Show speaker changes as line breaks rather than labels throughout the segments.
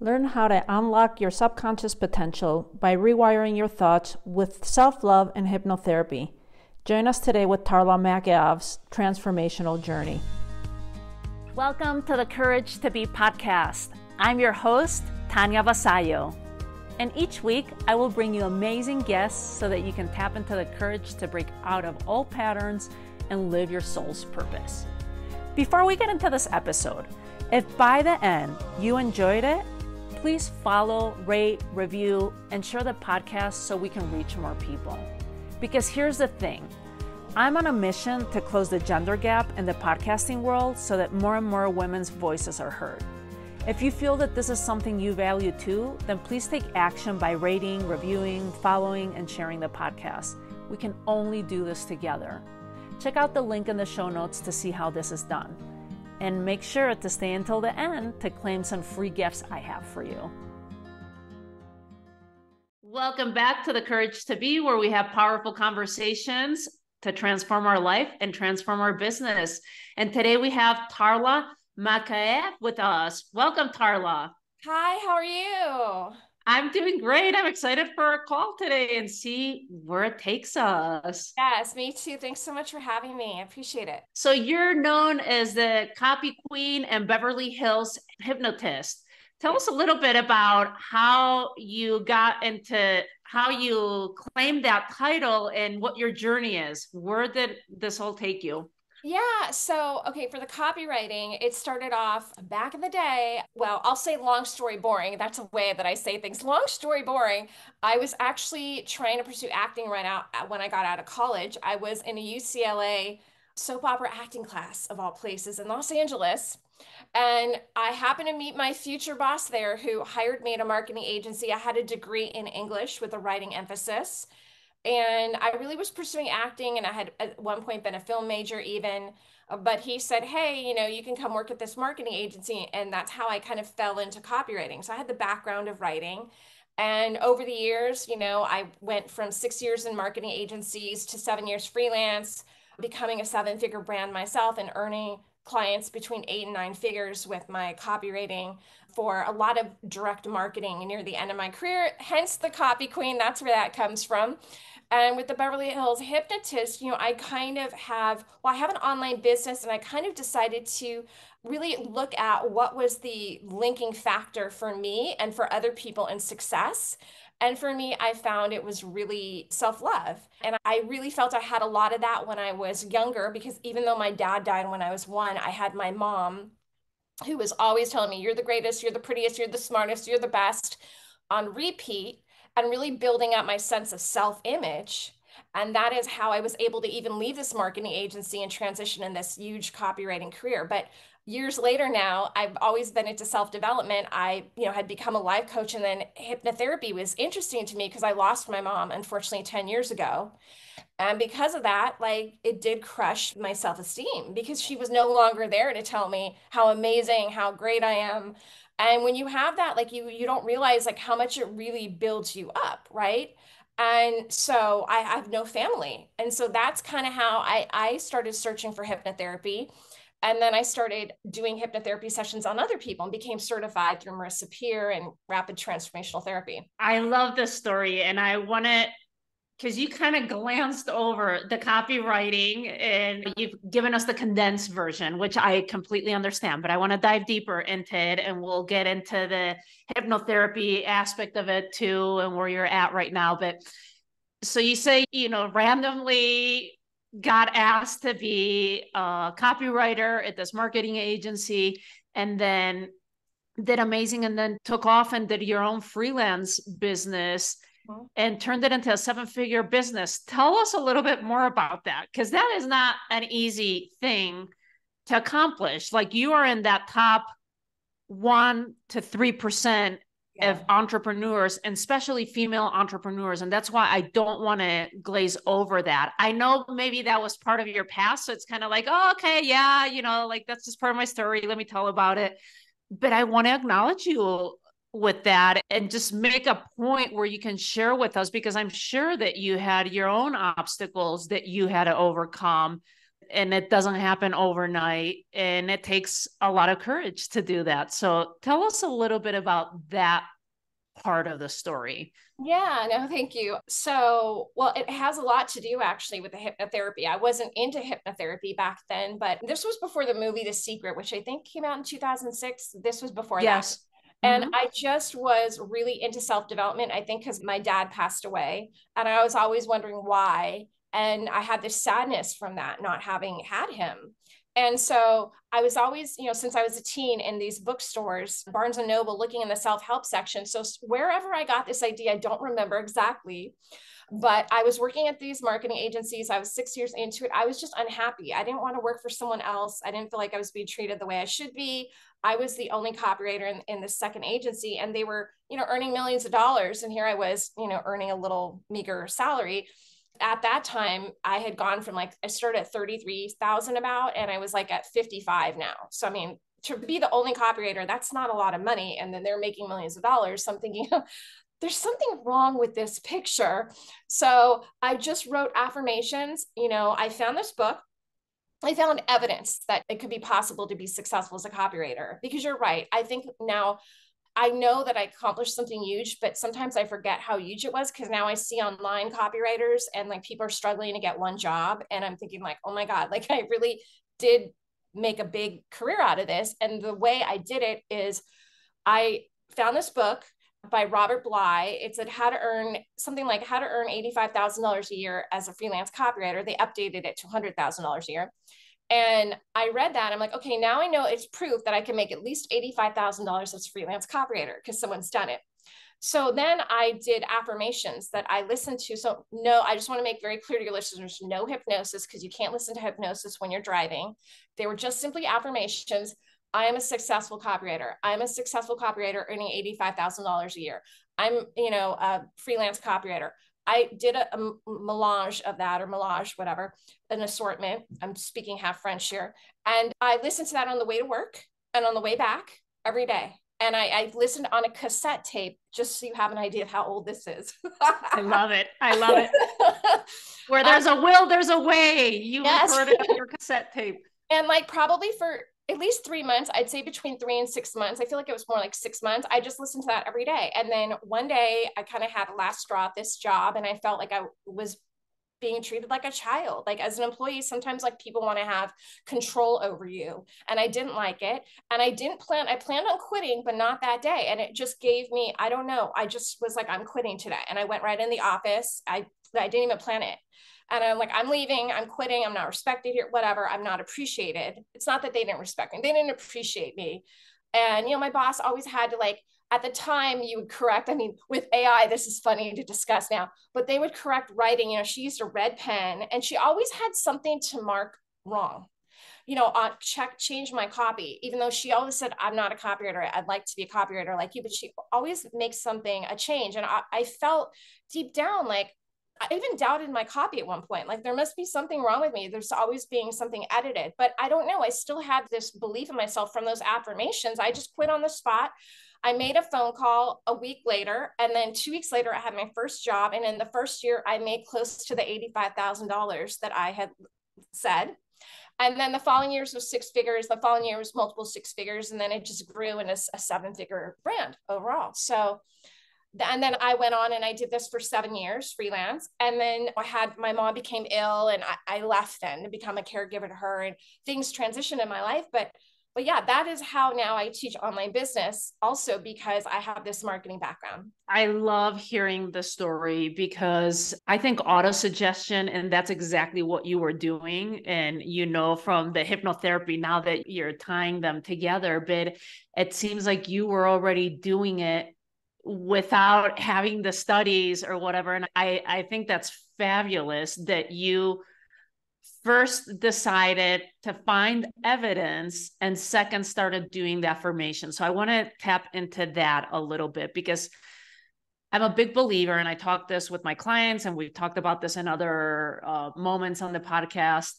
Learn how to unlock your subconscious potential by rewiring your thoughts with self-love and hypnotherapy. Join us today with Tarla Makaeff's transformational journey. Welcome to the Courage to Be podcast. I'm your host, Tanya Vasallo. And each week, I will bring you amazing guests so that you can tap into the courage to break out of old patterns and live your soul's purpose. Before we get into this episode, if by the end you enjoyed it, please follow, rate, review, and share the podcast so we can reach more people. Because here's the thing, I'm on a mission to close the gender gap in the podcasting world so that more and more women's voices are heard. If you feel that this is something you value too, then please take action by rating, reviewing, following, and sharing the podcast. We can only do this together. Check out the link in the show notes to see how this is done. And make sure to stay until the end to claim some free gifts I have for you. Welcome back to the Courage to Be, where we have powerful conversations to transform our life and transform our business. And today we have Tarla Makaeff with us. Welcome, Tarla.
Hi, how are you?
I'm doing great. I'm excited for our call today and see where it takes us.
Yes, me too. Thanks so much for having me. I appreciate it.
So you're known as the copy queen and Beverly Hills hypnotist. Tell us a little bit about how you got into, how you claimed that title and what your journey is. Where did this all take you?
Yeah, so okay, for the copywriting, it started off back in the day. Well, I'll say long story boring. That's a way that I say things. Long story boring. I was actually trying to pursue acting right out when I got out of college. I was in a UCLA soap opera acting class of all places in Los Angeles. And I happened to meet my future boss there who hired me at a marketing agency. I had a degree in English with a writing emphasis. And I really was pursuing acting, and I had at one point been a film major even. But he said, hey, you can come work at this marketing agency. And that's how I kind of fell into copywriting. So I had the background of writing. And over the years, I went from 6 years in marketing agencies to 7 years freelance, becoming a seven-figure brand myself and earning clients between 8 and 9 figures with my copywriting for a lot of direct marketing near the end of my career, hence the copy queen. That's where that comes from. And with the Beverly Hills hypnotist, I kind of have, well, I have an online business, and I kind of decided to really look at what was the linking factor for me and for other people in success. And for me, I found it was really self-love. And I really felt I had a lot of that when I was younger, because even though my dad died when I was 1, I had my mom who was always telling me, you're the greatest, you're the prettiest, you're the smartest, you're the best, on repeat, and really building up my sense of self-image. And that is how I was able to even leave this marketing agency and transition in this huge copywriting career. But years later now, I've always been into self-development. I, had become a life coach, and then hypnotherapy was interesting to me because I lost my mom, unfortunately, 10 years ago. And because of that, it did crush my self-esteem, because she was no longer there to tell me how amazing, how great I am. And when you have that, you don't realize how much it really builds you up, right? And so I have no family. And so that's kind of how I started searching for hypnotherapy. And then I started doing hypnotherapy sessions on other people and became certified through Marissa Peer and rapid transformational therapy.
I love this story, and I want to, because you kind of glanced over the copywriting and you've given us the condensed version, which I completely understand, but I want to dive deeper into it, and we'll get into the hypnotherapy aspect of it too, and where you're at right now. But so you say, randomly got asked to be a copywriter at this marketing agency, and then did amazing, and then took off and did your own freelance business and turned it into a seven-figure business. Tell us a little bit more about that, because that is not an easy thing to accomplish. You are in that top 1 to 3% of entrepreneurs, and especially female entrepreneurs. And that's why I don't want to glaze over that. I know maybe that was part of your past, so it's kind of oh, okay, yeah, that's just part of my story. Let me tell about it. But I want to acknowledge you with that and just make a point where you can share with us, because I'm sure that you had your own obstacles that you had to overcome and it doesn't happen overnight, and it takes a lot of courage to do that. So tell us a little bit about that part of the story.
Yeah, no, thank you. So, well, it has a lot to do actually with the hypnotherapy. I wasn't into hypnotherapy back then, but this was before the movie The Secret, which I think came out in 2006. This was before that.
Yes.
And
Mm-hmm.
I just was really into self-development, I think because my dad passed away and I was always wondering why. And I had this sadness from that, not having had him. And so I was always, since I was a teen in these bookstores, Barnes and Noble, looking in the self-help section. So wherever I got this idea, I don't remember exactly, but I was working at these marketing agencies. I was 6 years into it. I was just unhappy. I didn't want to work for someone else. I didn't feel like I was being treated the way I should be. I was the only copywriter in the second agency, and they were, earning millions of dollars. And here I was, earning a little meager salary. At that time, I had gone from I started at 33,000 about, and I was at 55 now. So, I mean, to be the only copywriter, that's not a lot of money. And then they're making millions of dollars. So I'm thinking, there's something wrong with this picture. So I just wrote affirmations. I found this book. I found evidence that it could be possible to be successful as a copywriter, because you're right. I think now I know that I accomplished something huge, but sometimes I forget how huge it was, because now I see online copywriters and people are struggling to get one job. And I'm thinking oh my God, I really did make a big career out of this. And the way I did it is I found this book by Robert Bly. It said how to earn $85,000 a year as a freelance copywriter. They updated it to $100,000 a year. And I read that. I'm like, okay, now I know it's proof that I can make at least $85,000 as a freelance copywriter because someone's done it. So then I did affirmations that I listened to. So no, I just want to make very clear to your listeners, no hypnosis, because you can't listen to hypnosis when you're driving. They were just simply affirmations. I am a successful copywriter. I'm a successful copywriter earning $85,000 a year. I'm, a freelance copywriter. I did a melange of that, or melange, whatever, an assortment. I'm speaking half French here. And I listened to that on the way to work and on the way back every day. And I listened on a cassette tape, just so you have an idea of how old this is.
I love it. I love it. Where there's a will, there's a way. You recorded on your cassette tape.
And probably for at least 3 months, I'd say between 3 and 6 months. I feel like it was more like 6 months. I just listened to that every day. And then one day I kind of had a last straw at this job, and I felt like I was being treated like a child. As an employee, sometimes people want to have control over you. And I didn't like it. And I planned on quitting, but not that day. And it just gave me, I don't know. I just was I'm quitting today. And I went right in the office. I didn't even plan it. And I'm I'm leaving, I'm quitting, I'm not respected here, whatever, I'm not appreciated. It's not that they didn't respect me, they didn't appreciate me. And, my boss always had to at the time you would correct, with AI, this is funny to discuss now, but they would correct writing. She used a red pen, and she always had something to mark wrong. Change my copy, even though she always said, I'm not a copywriter. I'd like to be a copywriter like you, but she always makes a change. And I felt deep down, I even doubted my copy at one point. There must be something wrong with me. There's always being something edited, but I don't know. I still had this belief in myself from those affirmations. I just quit on the spot. I made a phone call a week later, and then 2 weeks later, I had my first job. And in the first year, I made close to the $85,000 that I had said. And then the following years was 6 figures. The following year was multiple 6 figures. And then it just grew into a 7-figure brand overall. So, and then I went on and I did this for 7 years freelance. And then my mom became ill, and I left then to become a caregiver to her, and things transitioned in my life. But yeah, that is how now I teach online business, also because I have this marketing background.
I love hearing the story, because I think auto-suggestion, and that's exactly what you were doing. And, from the hypnotherapy, now that you're tying them together, but it seems like you were already doing it without having the studies or whatever. And I think that's fabulous that you first decided to find evidence, and second started doing the affirmation. So I want to tap into that a little bit, because I'm a big believer, and I talk this with my clients, and we've talked about this in other moments on the podcast,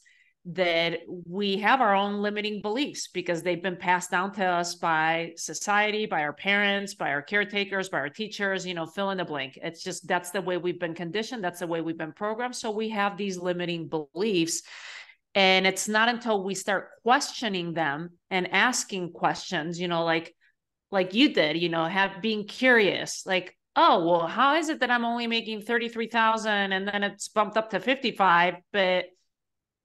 that we have our own limiting beliefs because they've been passed down to us by society, by our parents, by our caretakers, by our teachers, fill in the blank. It's just, that's the way we've been conditioned. That's the way we've been programmed. So we have these limiting beliefs. And it's not until we start questioning them and asking questions, like you did, being curious, like, oh, well, how is it that I'm only making 33,000 and then it's bumped up to 55, but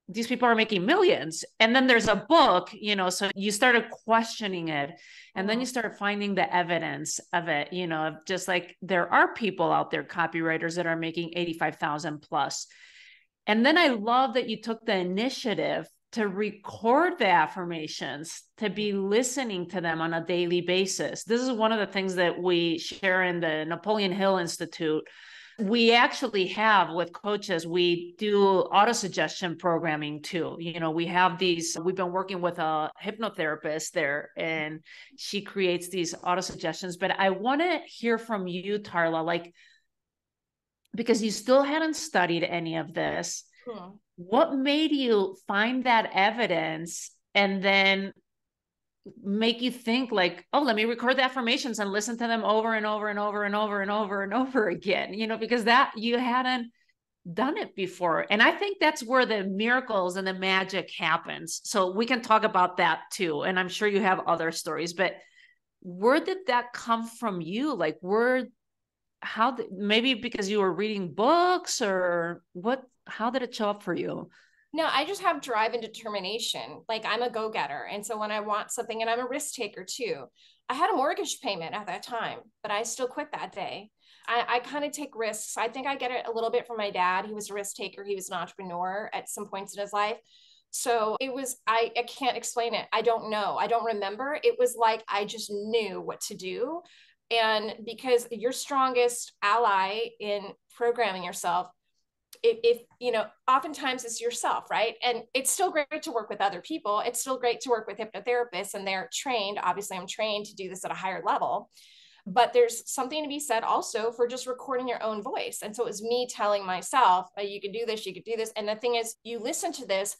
these people are making millions? And then there's a book, so you started questioning it, and then you start finding the evidence of it, of just like, there are people out there, copywriters, that are making 85,000 plus. And then I love that you took the initiative to record the affirmations, to be listening to them on a daily basis. This is one of the things that we share in the Napoleon Hill Institute. We actually have, with coaches, we do auto-suggestion programming too. We have these, we've been working with a hypnotherapist there, and she creates these auto-suggestions. But I want to hear from you, Tarla, like, because you still hadn't studied any of this. What made you find that evidence and then make you think like, oh, let me record the affirmations and listen to them over and over and over and over and over and over again, because that you hadn't done it before. And I think that's where the miracles and the magic happens. So we can talk about that too. And I'm sure you have other stories, but where did that come from you? Like, maybe because you were reading books, or what, how did it show up for you?
No, I just have drive and determination. Like, I'm a go-getter. And so when I want something, and I'm a risk taker too. I had a mortgage payment at that time, but I still quit that day. I kind of take risks. I think I get it a little bit from my dad. He was a risk taker. He was an entrepreneur at some points in his life. So it was, I can't explain it. I don't know. I don't remember. It was like, I just knew what to do. And because your strongest ally in programming yourself, if oftentimes it's yourself, right? And it's still great to work with other people. It's still great to work with hypnotherapists, and they're trained. Obviously, I'm trained to do this at a higher level, but there's something to be said also for just recording your own voice. And so it was me telling myself, oh, you can do this, you could do this. And the thing is, you listen to this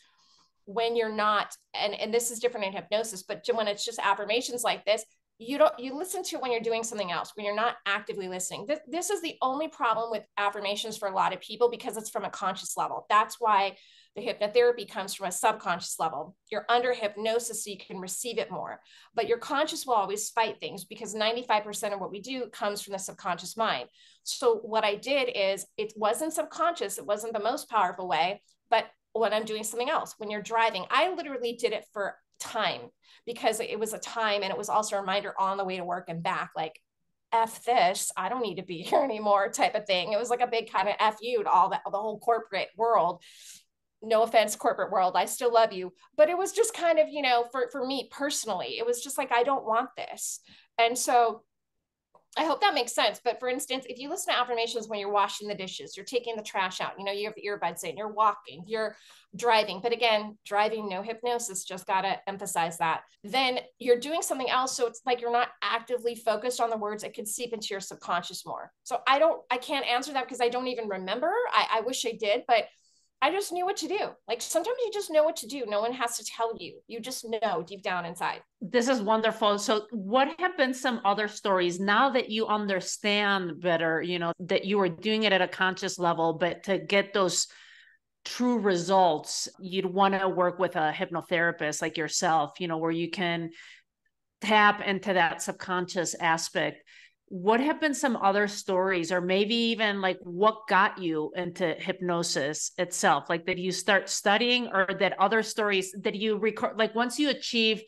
when you're not, and this is different in hypnosis, but when it's just affirmations like this, you listen to it when you're doing something else, when you're not actively listening. This is the only problem with affirmations for a lot of people, because it's from a conscious level. That's why the hypnotherapy comes from a subconscious level. You're under hypnosis so you can receive it more, but your conscious will always fight things, because 95% of what we do comes from the subconscious mind. So what I did is, it wasn't subconscious, it wasn't the most powerful way, but when I'm doing something else, when you're driving, I literally did it for time, because it was a time, and it was also a reminder on the way to work and back, like, F this, I don't need to be here anymore type of thing. It was like a big kind of F you to all that, the whole corporate world. No offense, corporate world, I still love you. But it was just kind of, for me personally, it was just like, I don't want this. And so I hope that makes sense. But for instance, if you listen to affirmations when you're washing the dishes, you're taking the trash out, you have earbuds in, you're walking, you're driving. But again, driving, no hypnosis, just got to emphasize that. Then you're doing something else. So it's like you're not actively focused on the words. It can seep into your subconscious more. So I can't answer that because I don't even remember. I wish I did, but I just knew what to do. Like, sometimes you just know what to do. No one has to tell you. You just know deep down inside.
This is wonderful. So what have been some other stories now that you understand better, that you were doing it at a conscious level, but to get those true results, you'd want to work with a hypnotherapist like yourself, where you can tap into that subconscious aspect. What have been some other stories, or maybe even like what got you into hypnosis itself? Like, did you start studying, or that other stories that you record, like once you achieve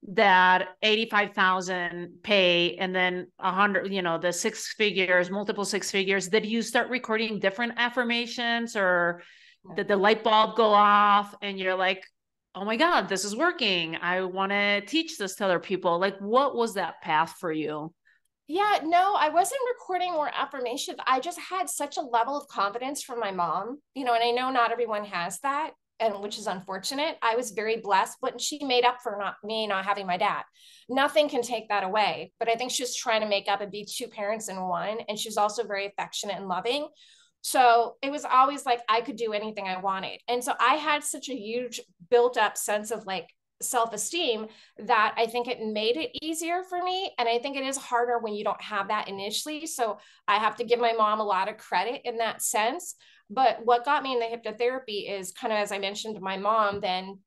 that 85,000 pay and then 100, the six figures, multiple six figures, did you start recording different affirmations, or did the light bulb go off and you're like, oh my God, this is working, I want to teach this to other people? Like, what was that path for you?
Yeah, no, I wasn't recording more affirmations. I just had such a level of confidence from my mom, and I know not everyone has that, and which is unfortunate. I was very blessed, but she made up for not having my dad. Nothing can take that away, but I think she's trying to make up and be two parents in one. And she's also very affectionate and loving. So it was always like I could do anything I wanted. And so I had such a huge built up sense of like self-esteem that I think it made it easier for me. And I think it is harder when you don't have that initially. So I have to give my mom a lot of credit in that sense. But what got me in the hypnotherapy is kind of, as I mentioned, my mom then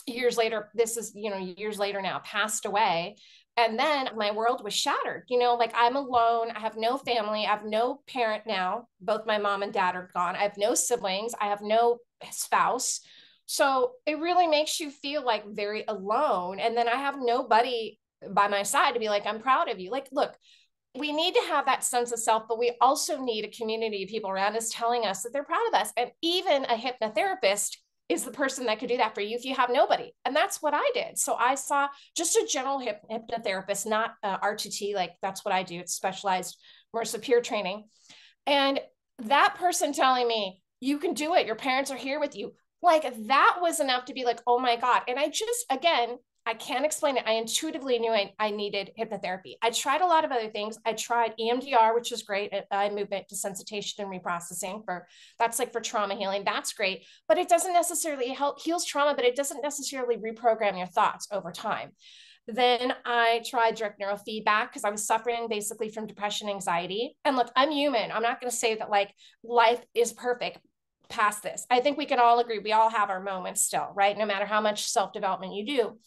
years later, this is, years later now, passed away. And then my world was shattered. Like I'm alone. I have no family. I have no parent now. Both my mom and dad are gone. I have no siblings. I have no spouse. So it really makes you feel like very alone. And then I have nobody by my side to be like, I'm proud of you. Like, look, we need to have that sense of self, but we also need a community of people around us telling us that they're proud of us. And even a hypnotherapist is the person that could do that for you if you have nobody. And that's what I did. So I saw just a general hypnotherapist, not RTT, like that's what I do. It's specialized immersive peer training. And that person telling me, you can do it. Your parents are here with you. Like that was enough to be like, oh my God. And I just, again, I can't explain it. I intuitively knew I needed hypnotherapy. I tried a lot of other things. I tried EMDR, which is great, eye movement desensitization and reprocessing that's like for trauma healing. That's great, but it doesn't necessarily heals trauma, but it doesn't necessarily reprogram your thoughts over time. Then I tried direct neurofeedback because I was suffering basically from depression, anxiety. And look, I'm human. I'm not going to say that like life is perfect past this. I think we can all agree we all have our moments still, right? No matter how much self-development you do.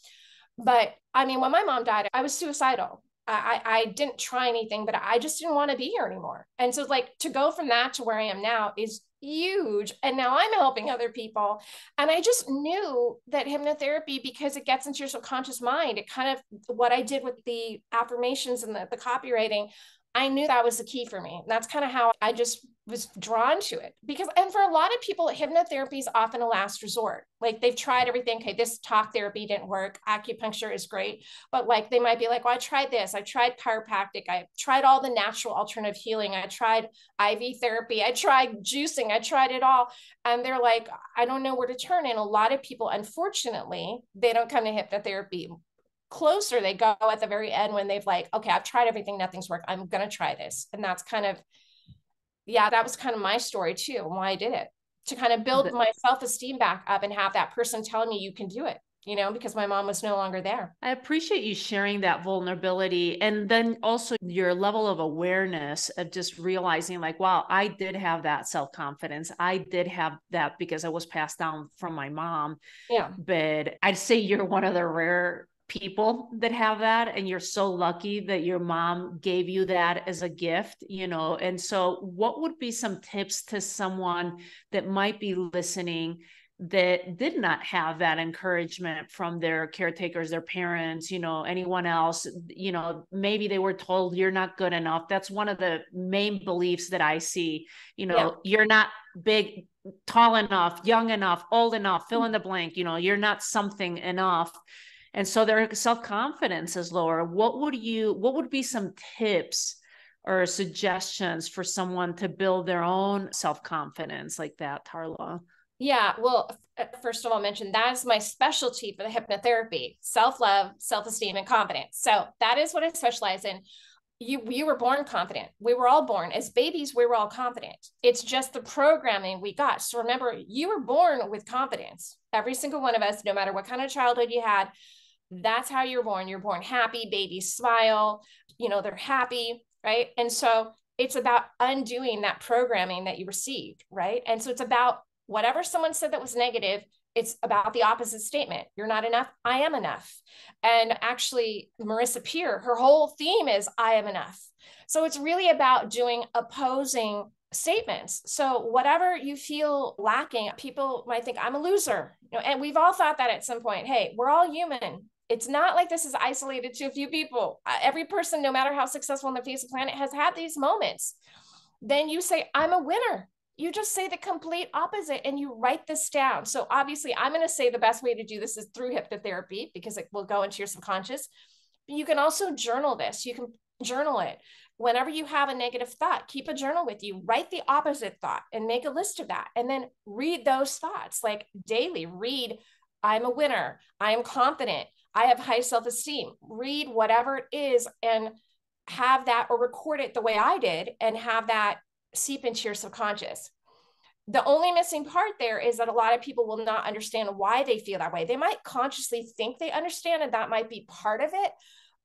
But I mean, when my mom died, I was suicidal. I didn't try anything, but I just didn't want to be here anymore. And so like to go from that to where I am now is huge. And now I'm helping other people. And I just knew that hypnotherapy, because it gets into your subconscious mind, it kind of what I did with the affirmations and the copywriting, I knew that was the key for me. And that's kind of how I just was drawn to it. Because, and for a lot of people, hypnotherapy is often a last resort. Like they've tried everything. Okay, this talk therapy didn't work. Acupuncture is great. But like they might be like, well, I tried this. I tried chiropractic. I tried all the natural alternative healing. I tried IV therapy. I tried juicing. I tried it all. And they're like, I don't know where to turn. And a lot of people, unfortunately, they don't come to hypnotherapy closer. They go at the very end when they've like, okay, I've tried everything, nothing's worked. I'm going to try this. And that's kind of, yeah, that was kind of my story too, and why I did it, to kind of build my self-esteem back up and have that person telling me you can do it, because my mom was no longer there.
I appreciate you sharing that vulnerability. And then also your level of awareness of just realizing like, wow, I did have that self-confidence. I did have that because I was passed down from my mom.
Yeah.
But I'd say you're one of the rare people that have that, and you're so lucky that your mom gave you that as a gift. And so what would be some tips to someone that might be listening that did not have that encouragement from their caretakers, their parents, anyone else? Maybe they were told you're not good enough. That's one of the main beliefs that I see. You're not big, tall enough, young enough, old enough, fill in the blank, you're not something enough. And so their self-confidence is lower. What would be some tips or suggestions for someone to build their own self-confidence like that, Tarla?
Yeah, well, first of all, mention that is my specialty for the hypnotherapy: self-love, self-esteem, and confidence. So that is what I specialize in. You were born confident. We were all born as babies. We were all confident. It's just the programming we got. So remember, you were born with confidence. Every single one of us, no matter what kind of childhood you had, that's how you're born. You're born happy. Babies smile. They're happy, right? And so it's about undoing that programming that you received, right? And so it's about whatever someone said that was negative, it's about the opposite statement. You're not enough. I am enough. And actually, Marissa Peer, her whole theme is I am enough. So it's really about doing opposing statements. So whatever you feel lacking, people might think I'm a loser. And we've all thought that at some point. Hey, we're all human. It's not like this is isolated to a few people. Every person, no matter how successful on the face of the planet, has had these moments. Then you say, I'm a winner. You just say the complete opposite and you write this down. So obviously, I'm going to say the best way to do this is through hypnotherapy because it will go into your subconscious. But you can also journal this. You can journal it. Whenever you have a negative thought, keep a journal with you. Write the opposite thought and make a list of that. And then read those thoughts like daily. Read, I'm a winner. I am confident. I have high self-esteem. Read whatever it is and have that, or record it the way I did and have that seep into your subconscious. The only missing part there is that a lot of people will not understand why they feel that way. They might consciously think they understand, and that might be part of it.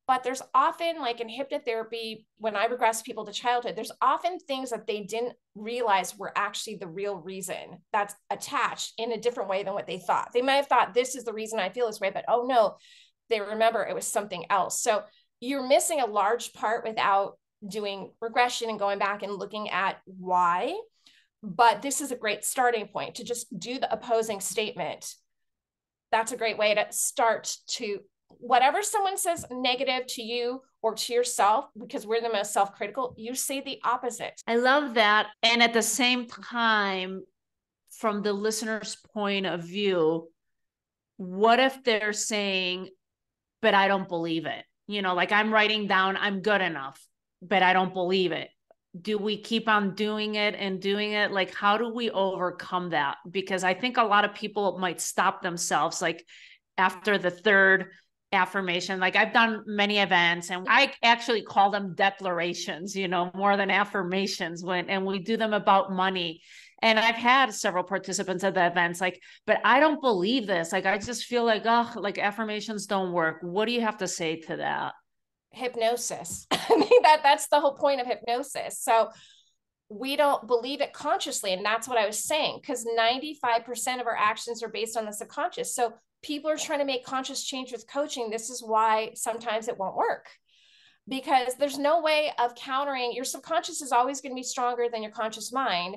But there's often, like in hypnotherapy, when I regress people to childhood, there's often things that they didn't realize were actually the real reason that's attached in a different way than what they thought. They might have thought, this is the reason I feel this way, but oh no, they remember it was something else. So you're missing a large part without doing regression and going back and looking at why. But this is a great starting point to just do the opposing statement. That's a great way to start to whatever someone says negative to you or to yourself, because we're the most self-critical, you say the opposite.
I love that. And at the same time, from the listener's point of view, what if they're saying, but I don't believe it? You know, like I'm writing down, I'm good enough, but I don't believe it. Do we keep on doing it and doing it? Like, how do we overcome that? Because I think a lot of people might stop themselves, like after the third affirmation. Like I've done many events and I actually call them declarations, you know, more than affirmations and we do them about money. And I've had several participants at the events like, but I don't believe this. Like, I just feel like, oh, like affirmations don't work. What do you have to say to that?
Hypnosis. I mean, that's the whole point of hypnosis. So we don't believe it consciously. And that's what I was saying, because 95% of our actions are based on the subconscious. So people are trying to make conscious change with coaching. This is why sometimes it won't work, because there's no way of countering. Your subconscious is always going to be stronger than your conscious mind.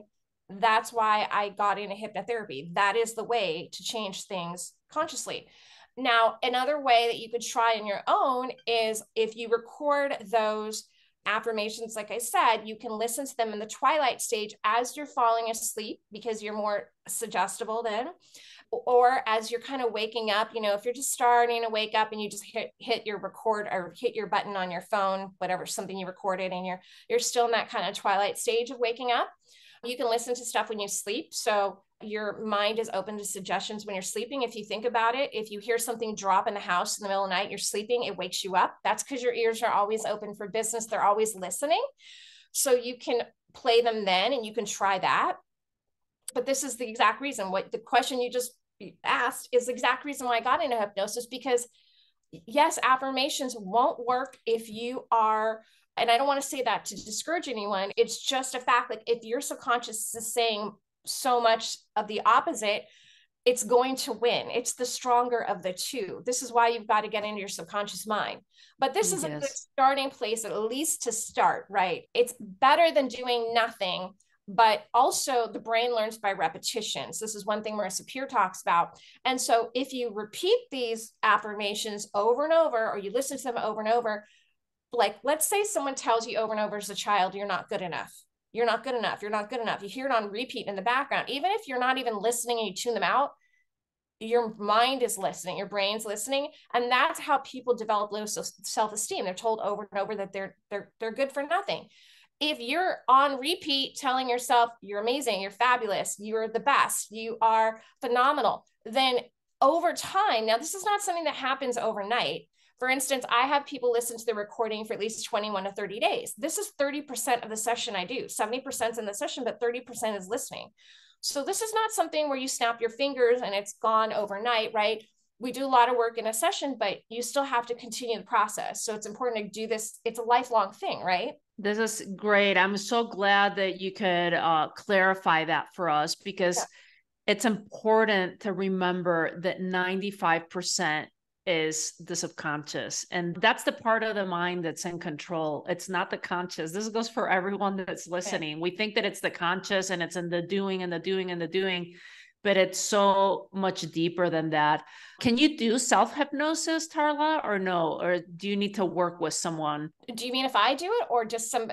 That's why I got into hypnotherapy. That is the way to change things consciously. Now, another way that you could try on your own is if you record those affirmations, like I said, you can listen to them in the twilight stage as you're falling asleep, because you're more suggestible then, or as you're kind of waking up. You know, if you're just starting to wake up and you just hit your record or hit your button on your phone, whatever, something you recorded, and you're still in that kind of twilight stage of waking up. You can listen to stuff when you sleep. So your mind is open to suggestions when you're sleeping. If you think about it, if you hear something drop in the house in the middle of the night, you're sleeping, it wakes you up. That's because your ears are always open for business. They're always listening. So you can play them then, and you can try that. But this is the exact reason. What the question you just asked is the exact reason why I got into hypnosis, because yes, affirmations won't work if you are, and I don't want to say that to discourage anyone. It's just a fact. Like if your subconscious is saying so much of the opposite, it's going to win. It's the stronger of the two. This is why you've got to get into your subconscious mind. But this is a good starting place, at least to start, right? It's better than doing nothing. But also the brain learns by repetitions. This is one thing Marissa Peer talks about. And so if you repeat these affirmations over and over, or you listen to them over and over, like let's say someone tells you over and over as a child, you're not good enough. You're not good enough. You're not good enough. You hear it on repeat in the background. Even if you're not even listening and you tune them out, your mind is listening, your brain's listening. And that's how people develop low self-esteem. They're told over and over that they're good for nothing. If you're on repeat telling yourself you're amazing, you're fabulous, you're the best, you are phenomenal, then over time, now this is not something that happens overnight. For instance, I have people listen to the recording for at least 21 to 30 days. This is 30% of the session I do. 70% is in the session, but 30% is listening. So this is not something where you snap your fingers and it's gone overnight, right? We do a lot of work in a session, but you still have to continue the process. So it's important to do this. It's a lifelong thing, right?
This is great. I'm so glad that you could clarify that for us, because it's important to remember that 95% is the subconscious. And that's the part of the mind that's in control. It's not the conscious. This goes for everyone that's listening. We think that it's the conscious and it's in the doing and the doing and the doing, but it's so much deeper than that. Can you do self-hypnosis, Tarla, or no? Or do you need to work with someone?
Do you mean if I do it, or just some,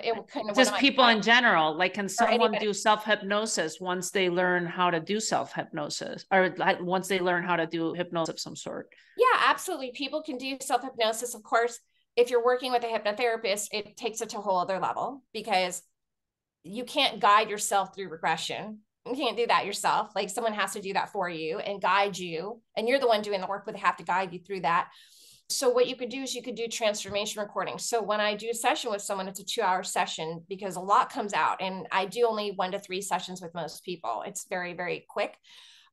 just people in general? Like, can someone do self-hypnosis once they learn how to do self-hypnosis, or once they learn how to do hypnosis of some sort?
Yeah, absolutely. People can do self-hypnosis. Of course, if you're working with a hypnotherapist, it takes it to a whole other level, because you can't guide yourself through regression. You can't do that yourself. Like someone has to do that for you and guide you. And you're the one doing the work, but they have to guide you through that. So what you could do is you could do transformation recording. So when I do a session with someone, it's a 2-hour session because a lot comes out, and I do only 1 to 3 sessions with most people. It's very, very quick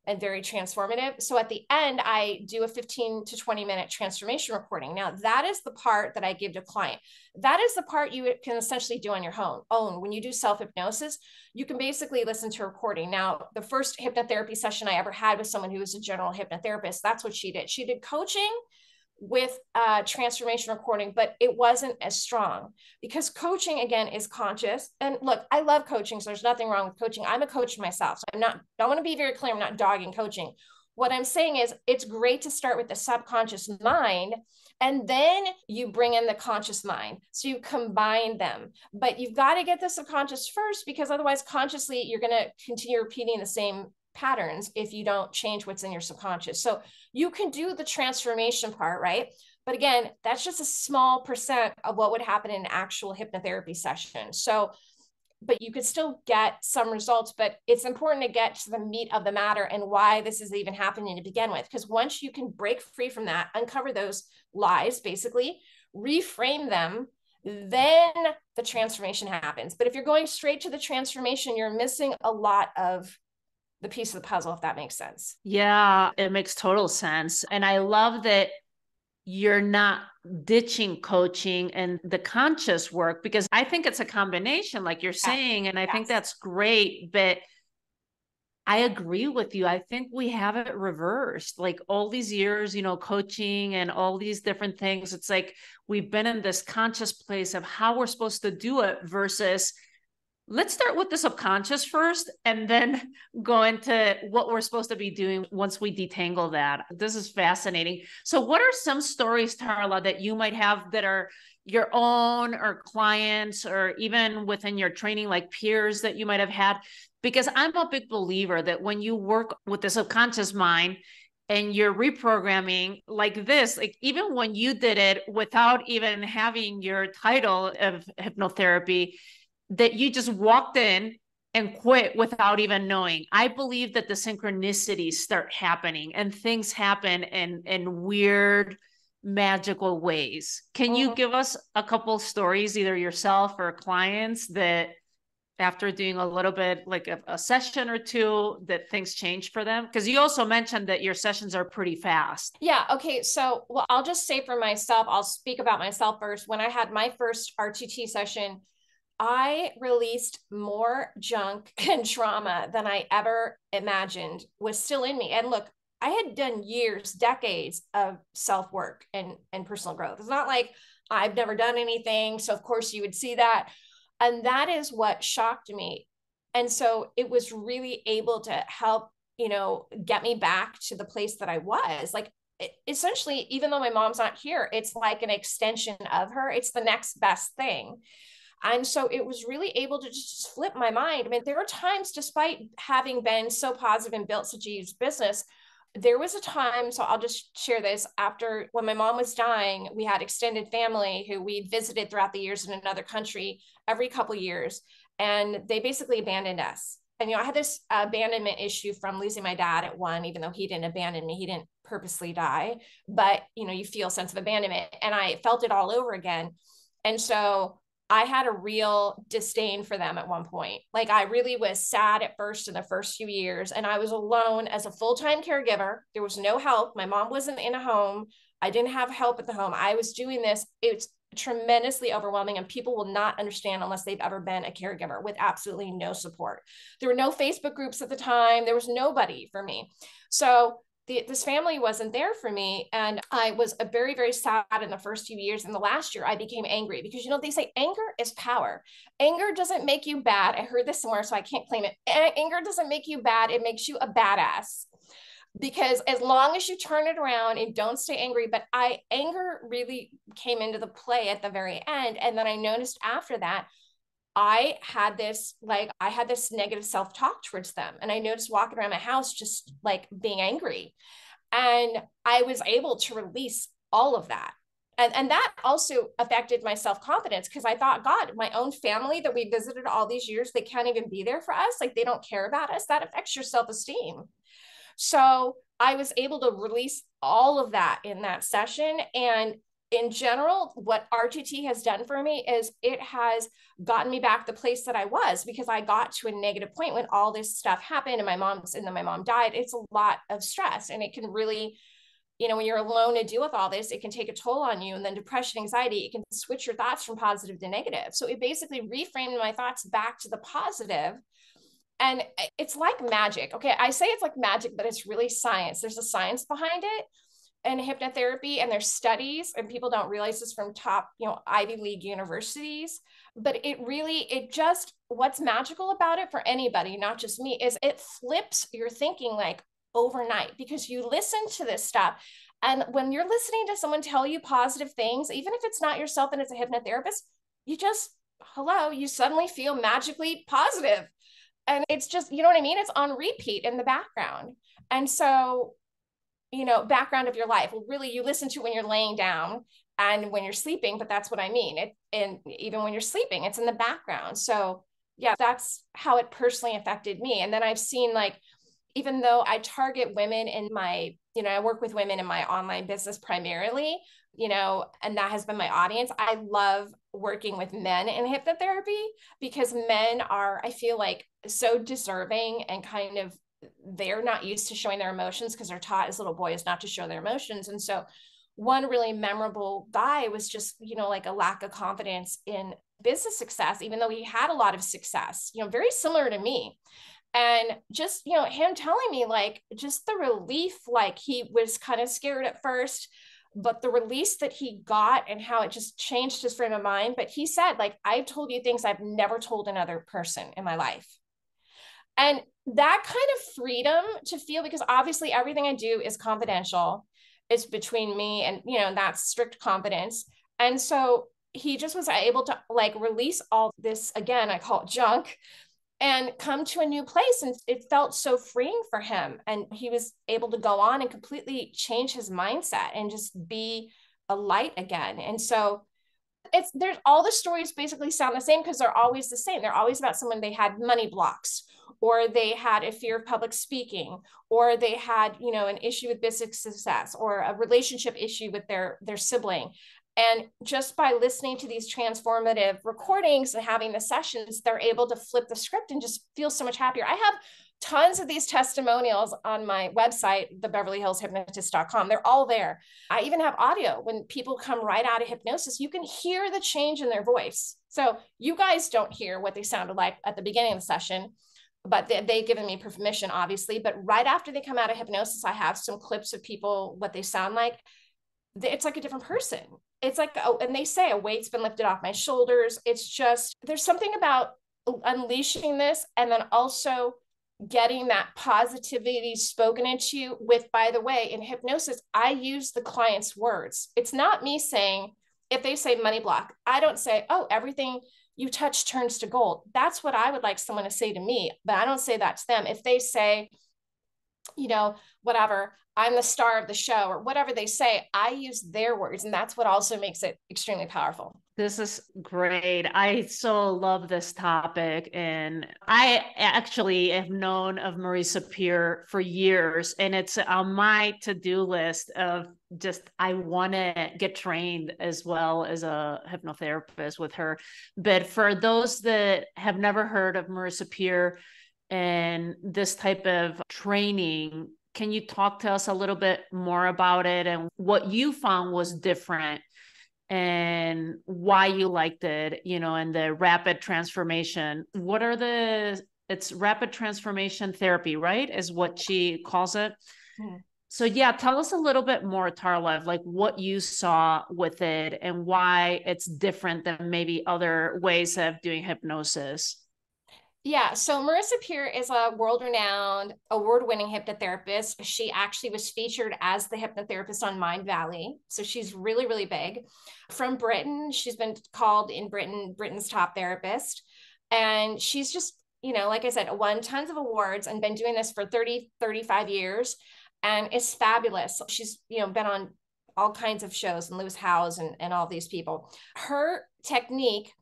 and very transformative. So at the end, I do a 15 to 20-minute transformation recording. Now, that is the part that I give to client. That is the part you can essentially do on your own. When you do self-hypnosis, you can basically listen to a recording. Now, the first hypnotherapy session I ever had with someone who was a general hypnotherapist, that's what she did. She did coaching with transformation recording, but it wasn't as strong because coaching again is conscious. And look, I love coaching, so there's nothing wrong with coaching. I'm a coach myself, so I want to be very clear, I'm not dogging coaching. What I'm saying is it's great to start with the subconscious mind, and then you bring in the conscious mind. So you combine them, but you've got to get the subconscious first, because otherwise consciously you're going to continue repeating the same patterns if you don't change what's in your subconscious. So you can do the transformation part, right? But again, that's just a small percent of what would happen in an actual hypnotherapy session. So, but you could still get some results, but it's important to get to the meat of the matter and why this is even happening to begin with. Because once you can break free from that, uncover those lies, basically, reframe them, then the transformation happens. But if you're going straight to the transformation, you're missing a lot of the piece of the puzzle, if that makes sense.
Yeah, it makes total sense. And I love that you're not ditching coaching and the conscious work, because I think it's a combination, like you're saying, and I think that's great. But I agree with you. I think we have it reversed. Like all these years, coaching and all these different things, it's like we've been in this conscious place of how we're supposed to do it versus let's start with the subconscious first and then go into what we're supposed to be doing once we detangle that. This is fascinating. So what are some stories, Tarla, that you might have that are your own or clients or even within your training, like peers that you might have had? Because I'm a big believer that when you work with the subconscious mind and you're reprogramming like this, like even when you did it without even having your title of hypnotherapy, that you just walked in and quit without even knowing. I believe that the synchronicities start happening and things happen in weird, magical ways. Can you give us a couple stories, either yourself or clients, that after doing a little bit like a session or two, that things change for them? Because you also mentioned that your sessions are pretty fast.
Yeah. Okay. So, well, I'll just say for myself, I'll speak about myself first. When I had my first RTT session, I released more junk and trauma than I ever imagined was still in me. And look, I had done years, decades of self-work and personal growth. It's not like I've never done anything. So of course you would see that. And that is what shocked me. And so it was really able to help, get me back to the place that I was. Like, essentially, even though my mom's not here, it's like an extension of her. It's the next best thing. And so it was really able to just flip my mind. I mean, there were times, despite having been so positive and built such a huge business, there was a time, so I'll just share this, after when my mom was dying, we had extended family who we visited throughout the years in another country every couple of years, and they basically abandoned us. And, I had this abandonment issue from losing my dad at one, even though he didn't abandon me, he didn't purposely die, but, you feel a sense of abandonment, and I felt it all over again. And so I had a real disdain for them at one point. Like, I really was sad at first in the first few years, and I was alone as a full-time caregiver. There was no help. My mom wasn't in a home. I didn't have help at the home. I was doing this. It's tremendously overwhelming, and people will not understand unless they've ever been a caregiver, with absolutely no support. There were no Facebook groups at the time. There was nobody for me. So this family wasn't there for me. And I was very, very sad in the first few years. In the last year, I became angry because, they say anger is power. Anger doesn't make you bad. I heard this somewhere, so I can't claim it. Anger doesn't make you bad. It makes you a badass. Because as long as you turn it around and don't stay angry, but anger really came into the play at the very end. And then I noticed after that, I had this negative self-talk towards them. And I noticed walking around my house, just like being angry. And I was able to release all of that. And that also affected my self-confidence, because I thought, God, my own family that we visited all these years, they can't even be there for us. Like, they don't care about us. That affects your self-esteem. So I was able to release all of that in that session. And in general, what RTT has done for me is it has gotten me back the place that I was, because I got to a negative point when all this stuff happened and then my mom died. It's a lot of stress, and it can really, when you're alone to deal with all this, it can take a toll on you. And then depression, anxiety, it can switch your thoughts from positive to negative. So it basically reframed my thoughts back to the positive. And it's like magic. Okay, I say it's like magic, but it's really science. There's a science behind it in hypnotherapy, and there's studies, and people don't realize this, from top, Ivy League universities. But what's magical about it for anybody, not just me, is it flips your thinking like overnight, because you listen to this stuff. And when you're listening to someone tell you positive things, even if it's not yourself and it's a hypnotherapist, you suddenly feel magically positive. And it's just, you know what I mean? It's on repeat in the background. And so, background of your life. Well, really, you listen to when you're laying down and when you're sleeping, but that's what I mean. And even when you're sleeping, it's in the background. So yeah, that's how it personally affected me. And then I've seen, like, even though I target women in my, I work with women in my online business primarily, and that has been my audience. I love working with men in hypnotherapy, because men are, I feel like, so deserving, and kind of, they're not used to showing their emotions because they're taught as little boys not to show their emotions. And so one really memorable guy was just, like a lack of confidence in business success, even though he had a lot of success, very similar to me. And just, him telling me, like, just the relief, like, he was kind of scared at first, but the release that he got and how it just changed his frame of mind. But he said, like, I've told you things I've never told another person in my life. And that kind of freedom to feel, because obviously everything I do is confidential. It's between me and, that's strict confidence. And so he just was able to, like, release all this, again, I call it junk, and come to a new place. And it felt so freeing for him. And he was able to go on and completely change his mindset and just be a light again. And so there's all the stories basically sound the same, because they're always the same. They're always about someone, they had money blocks, or they had a fear of public speaking, or they had, an issue with business success, or a relationship issue with their sibling. And just by listening to these transformative recordings and having the sessions, they're able to flip the script and just feel so much happier. I have tons of these testimonials on my website, thebeverlyhillshypnotist.com. They're all there. I even have audio. When people come right out of hypnosis, you can hear the change in their voice. So you guys don't hear what they sounded like at the beginning of the session, but they've given me permission, obviously. But right after they come out of hypnosis, I have some clips of people, what they sound like. It's like a different person. It's like, and they say a weight's been lifted off my shoulders. It's just, there's something about unleashing this, and then also getting that positivity spoken into you with, by the way, in hypnosis, I use the client's words. It's not me saying, if they say money block, I don't say, oh, everything you touch turns to gold. That's what I would like someone to say to me, but I don't say that to them. If they say, whatever, I'm the star of the show, or whatever they say, I use their words. And that's what also makes it extremely powerful.
This is great. I so love this topic. And I actually have known of Marisa Peer for years, and it's on my to-do list of just, I want to get trained as well as a hypnotherapist with her. But for those that have never heard of Marisa Peer and this type of training, can you talk to us a little bit more about it and what you found was different and why you liked it, and the rapid transformation? It's rapid transformation therapy, right? Is what she calls it. Mm-hmm. So yeah, tell us a little bit more, Tarla, like what you saw with it and why it's different than maybe other ways of doing hypnosis.
Yeah, so Marisa Peer is a world-renowned, award-winning hypnotherapist. She actually was featured as the hypnotherapist on Mind Valley. So she's really, really big. From Britain, she's been called in Britain's top therapist. And she's just, like I said, won tons of awards and been doing this for 30, 35 years. And it's fabulous. She's, been on all kinds of shows, and Lewis Howes and all these people. Her technique,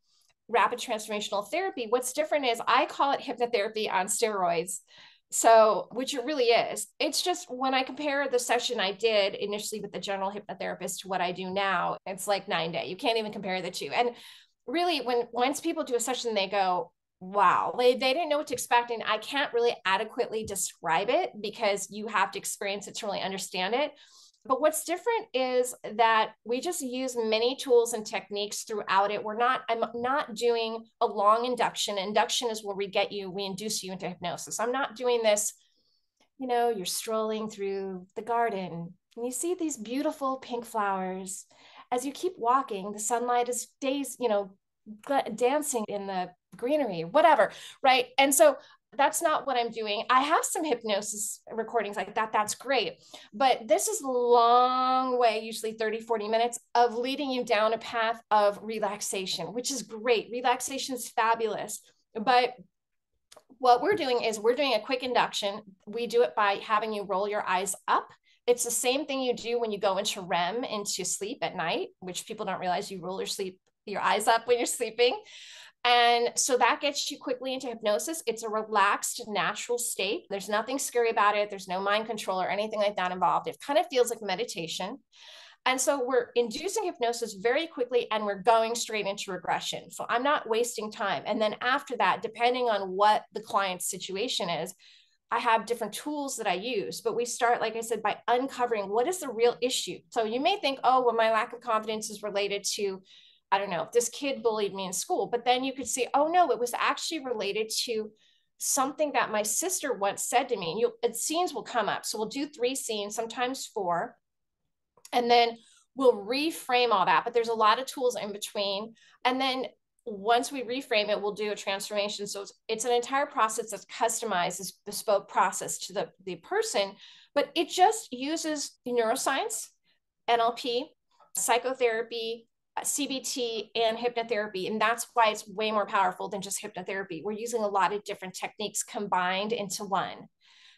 rapid transformational therapy, what's different is I call it hypnotherapy on steroids. So, which it really is. It's just when I compare the session I did initially with the general hypnotherapist to what I do now, it's like 9 day. You can't even compare the two. And really, once people do a session, they go, wow, they didn't know what to expect. And I can't really adequately describe it because you have to experience it to really understand it. But what's different is that we just use many tools and techniques throughout it. I'm not doing a long induction. Induction is where we induce you into hypnosis. I'm not doing this, you're strolling through the garden and you see these beautiful pink flowers. As you keep walking, the sunlight is dancing in the greenery, whatever, right? And so that's not what I'm doing. I have some hypnosis recordings like that. That's great. But this is a long way, usually 30, 40 minutes of leading you down a path of relaxation, which is great. Relaxation is fabulous. But what we're doing is we're doing a quick induction. We do it by having you roll your eyes up. It's the same thing you do when you go into REM, into sleep at night, which people don't realize you roll your eyes up when you're sleeping. And so that gets you quickly into hypnosis. It's a relaxed, natural state. There's nothing scary about it. There's no mind control or anything like that involved. It kind of feels like meditation. And so we're inducing hypnosis very quickly and we're going straight into regression. So I'm not wasting time. And then after that, depending on what the client's situation is, I have different tools that I use, but we start, like I said, by uncovering what is the real issue. So you may think, oh, well, my lack of confidence is related to, I don't know, if this kid bullied me in school, but then you could see, oh no, it was actually related to something that my sister once said to me. And scenes will come up. So we'll do 3 scenes, sometimes 4, and then we'll reframe all that. But there's a lot of tools in between. And then once we reframe it, we'll do a transformation. So it's an entire process that's customized, this bespoke process to the person, but it just uses neuroscience, NLP, psychotherapy, CBT, and hypnotherapy. And that's why it's way more powerful than just hypnotherapy. We're using a lot of different techniques combined into one.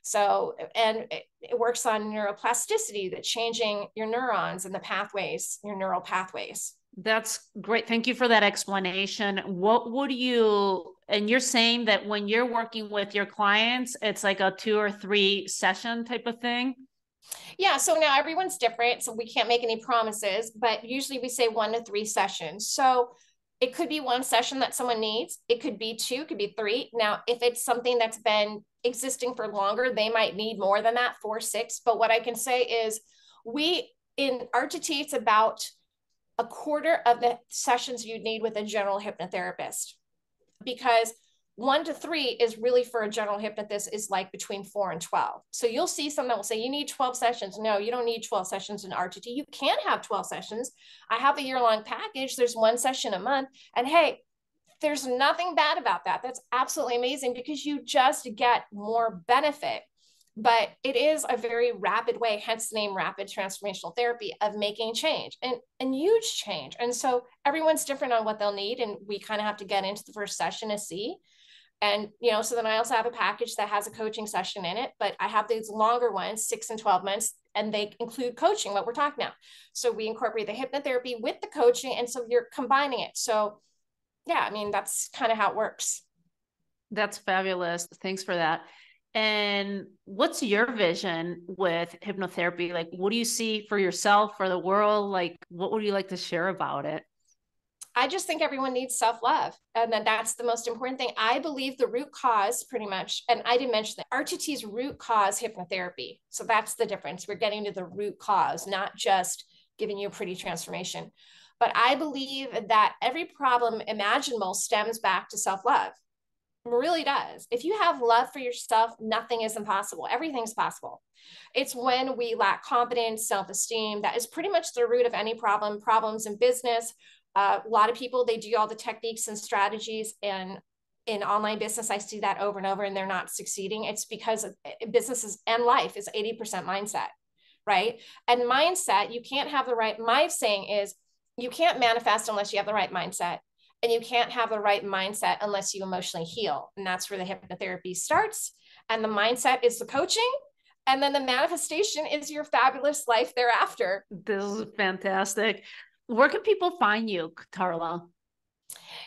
So, and it works on neuroplasticity, that changing your neurons and the pathways, your neural pathways.
That's great. Thank you for that explanation. And you're saying that when you're working with your clients, it's like a 2 or 3 session type of thing?
Yeah. So now everyone's different. So we can't make any promises, but usually we say 1 to 3 sessions. So it could be 1 session that someone needs. It could be 2, it could be 3. Now, if it's something that's been existing for longer, they might need more than that, 4, 6. But what I can say is in RTT, it's about a quarter of the sessions you'd need with a general hypnotherapist, because 1 to 3 is really for a general hypnotist is like between 4 and 12. So you'll see some that will say you need 12 sessions. No, you don't need 12 sessions in RTT. You can have 12 sessions. I have a year-long package. There's 1 session a month. And hey, there's nothing bad about that. That's absolutely amazing because you just get more benefit. But it is a very rapid way, hence the name rapid transformational therapy, of making change and huge change. And so everyone's different on what they'll need. And we kind of have to get into the first session to see. And, so then I also have a package that has a coaching session in it, but I have these longer ones, 6 and 12 months, and they include coaching, what we're talking about. So we incorporate the hypnotherapy with the coaching. And so you're combining it. So yeah, I mean, that's kind of how it works.
That's fabulous. Thanks for that. And what's your vision with hypnotherapy? Like, what do you see for yourself, for the world? Like, what would you like to share about it?
I just think everyone needs self-love. And then that's the most important thing. I believe the root cause pretty much, and I didn't mention that RTT's root cause hypnotherapy. So that's the difference. We're getting to the root cause, not just giving you a pretty transformation. But I believe that every problem imaginable stems back to self-love. It really does. If you have love for yourself, nothing is impossible. Everything's possible. It's when we lack confidence, self-esteem, that is pretty much the root of any problems in business. A lot of people, they do all the techniques and strategies, and in online business, I see that over and over, and they're not succeeding. It's because businesses and life is 80% mindset, right? And mindset, you can't have the right, my saying is, you can't manifest unless you have the right mindset. And you can't have the right mindset unless you emotionally heal. And that's where the hypnotherapy starts. And the mindset is the coaching. And then the manifestation is your fabulous life thereafter.
This is fantastic. Where can people find you, Tarla?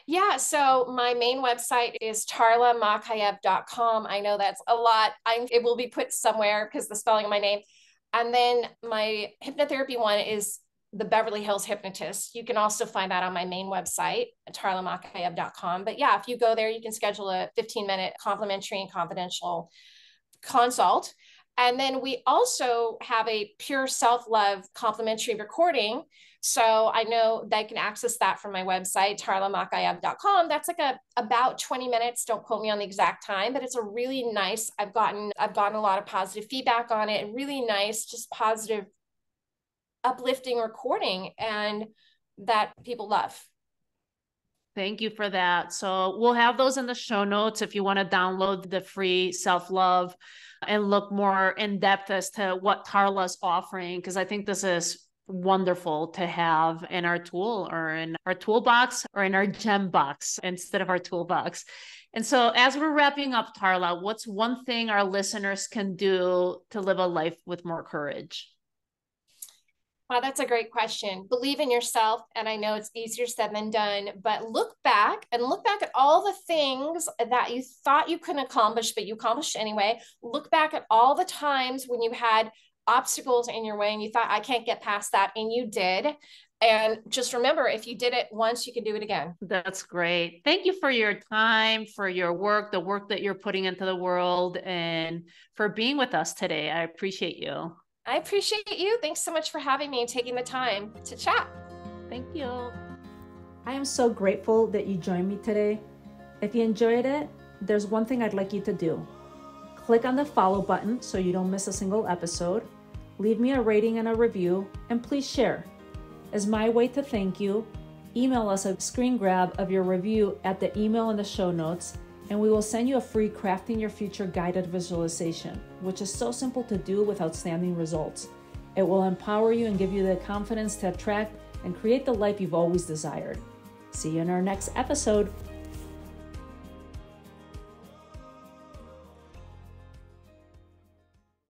Yeah, so my main website is tarlamakaeff.com. I know that's a lot. It will be put somewhere because the spelling of my name. And then my hypnotherapy one is the Beverly Hills Hypnotist. You can also find that on my main website, tarlamakaeff.com. But yeah, if you go there, you can schedule a 15-minute complimentary and confidential consult. And then we also have a pure self-love complimentary recording. So I know they can access that from my website, tarlamakaeff.com. That's like about 20 minutes. Don't quote me on the exact time, but it's a really nice, I've gotten a lot of positive feedback on it. Really nice, just positive, uplifting recording, and that people love.
Thank you for that. So we'll have those in the show notes if you want to download the free self-love and look more in depth as to what Tarla's offering, because I think this is wonderful to have in our tool or in our toolbox or in our gem box instead of our toolbox. And so as we're wrapping up, Tarla, what's one thing our listeners can do to live a life with more courage?
Wow, that's a great question. Believe in yourself. And I know it's easier said than done, but look back at all the things that you thought you couldn't accomplish, but you accomplished anyway. Look back at all the times when you had obstacles in your way and you thought, I can't get past that. And you did. And just remember, if you did it once, you can do it again.
That's great. Thank you for your time, for your work, the work that you're putting into the world, and for being with us today. I appreciate you.
I appreciate you. Thanks so much for having me and taking the time to chat.
Thank you.
I am so grateful that you joined me today. If you enjoyed it, there's one thing I'd like you to do. Click on the follow button so you don't miss a single episode. Leave me a rating and a review, and please share. As my way to thank you, email us a screen grab of your review at the email in the show notes, and we will send you a free Crafting Your Future guided visualization, which is so simple to do with outstanding results. It will empower you and give you the confidence to attract and create the life you've always desired. See you in our next episode.